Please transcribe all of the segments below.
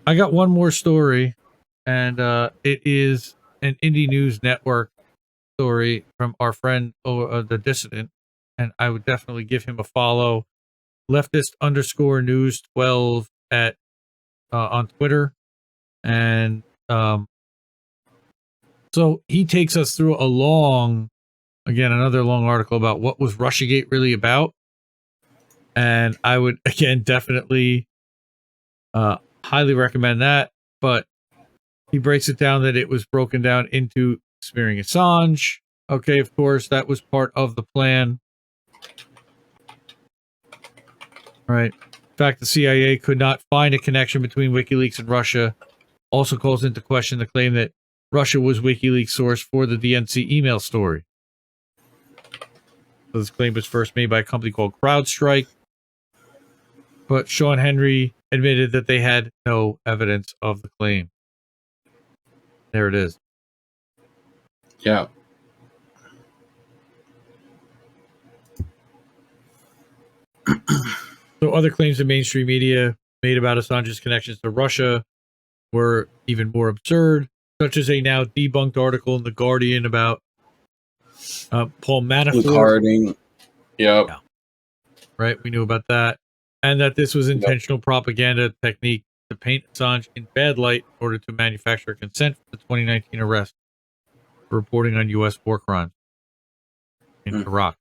I got one more story, and it is an Indie News Network story from our friend, the Dissident, and I would definitely give him a follow. Leftist_news12 at on Twitter, and so he takes us through another long article about what was Russiagate really about, and I would again definitely highly recommend that. But he breaks it down that it was broken down into smearing Assange. Okay, of course, that was part of the plan. Right. In fact, the CIA could not find a connection between WikiLeaks and Russia. Also calls into question the claim that Russia was WikiLeaks' source for the DNC email story. So this claim was first made by a company called CrowdStrike. But Sean Henry admitted that they had no evidence of the claim. There it is. Yeah. So other claims the mainstream media made about Assange's connections to Russia were even more absurd, such as a now debunked article in The Guardian about Paul Manafort. Yep. Yeah. Right, we knew about that. And that this was intentional propaganda technique to paint Assange in bad light in order to manufacture consent for the 2019 arrest for reporting on U.S. war crimes in Iraq.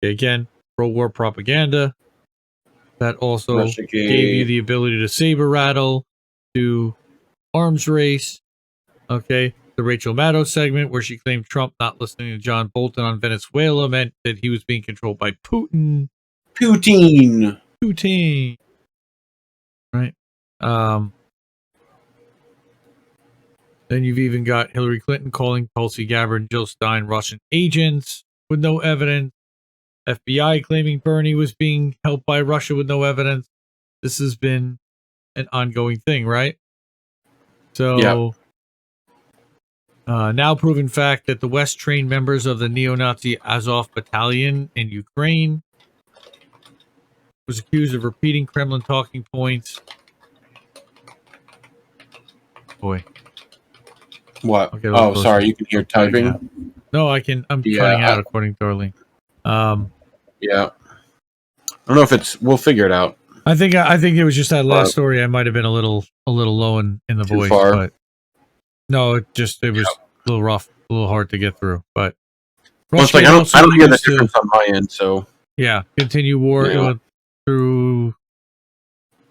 Again, pro-war propaganda. That also Russiagate. gave you the ability to saber rattle, to arms race. Okay, the Rachel Maddow segment where she claimed Trump not listening to John Bolton on Venezuela meant that he was being controlled by Putin. Right. Then you've even got Hillary Clinton calling Tulsi Gabbard and Jill Stein Russian agents with no evidence. FBI claiming Bernie was being helped by Russia with no evidence. This has been an ongoing thing, right? So, now proven fact that the West trained members of the neo-Nazi Azov battalion in Ukraine was accused of repeating Kremlin talking points. Boy. What? Oh, sorry. You can hear typing? No, I can. I'm cutting out according to Darlene. Yeah. I don't know if it's... We'll figure it out. I think it was just that last story. I might have been a little low in the voice. Far. But no, it was a little rough, a little hard to get through. But it's like I don't hear the difference on my end. So yeah, continue war through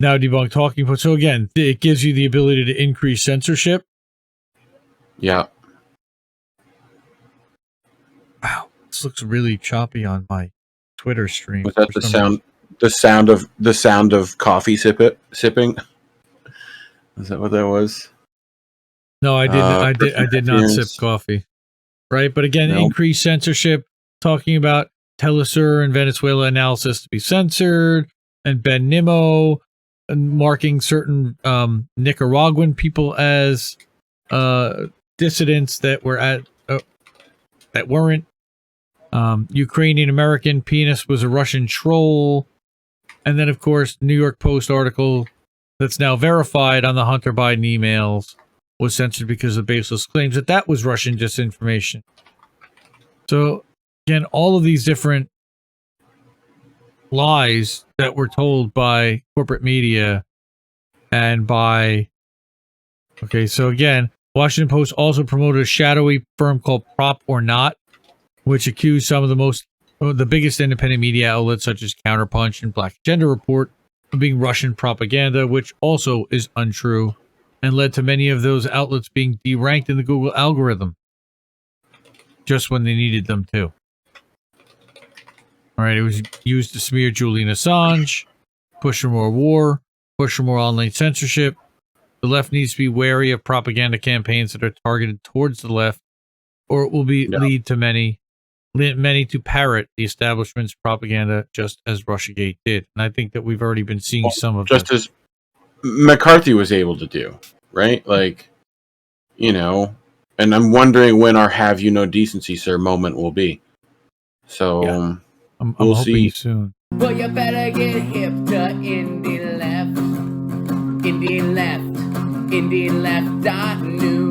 now debunk talking points. So again, it gives you the ability to increase censorship. Yeah. Wow, this looks really choppy on my Twitter stream. Was that the sound? The sound of coffee sipping. Is that what that was? No, I didn't. I did not sip coffee. Right, but again, increased censorship. Talking about Telesur and Venezuela analysis to be censored, and Ben Nimmo marking certain Nicaraguan people as dissidents that were that weren't. Ukrainian American pianist was a Russian troll. And then, of course, New York Post article that's now verified on the Hunter Biden emails was censored because of baseless claims that was Russian disinformation. So, again, all of these different lies that were told by corporate media and by... Okay, so again, Washington Post also promoted a shadowy firm called Prop or Not, which accused some of the biggest independent media outlets such as Counterpunch and Black Agenda Report of being Russian propaganda, which also is untrue and led to many of those outlets being deranked in the Google algorithm just when they needed them to. All right, it was used to smear Julian Assange, push for more war, push for more online censorship. The left needs to be wary of propaganda campaigns that are targeted towards the left, or it will lead to many to parrot the establishment's propaganda, just as Russiagate did. And I think that we've already been seeing some of just as McCarthy was able to do, right? Like, and I'm wondering when our "Have You No Decency, Sir" moment will be. So I'm we'll hoping see soon. Well, you better get hip to indie left. Indie left. Indie left.news.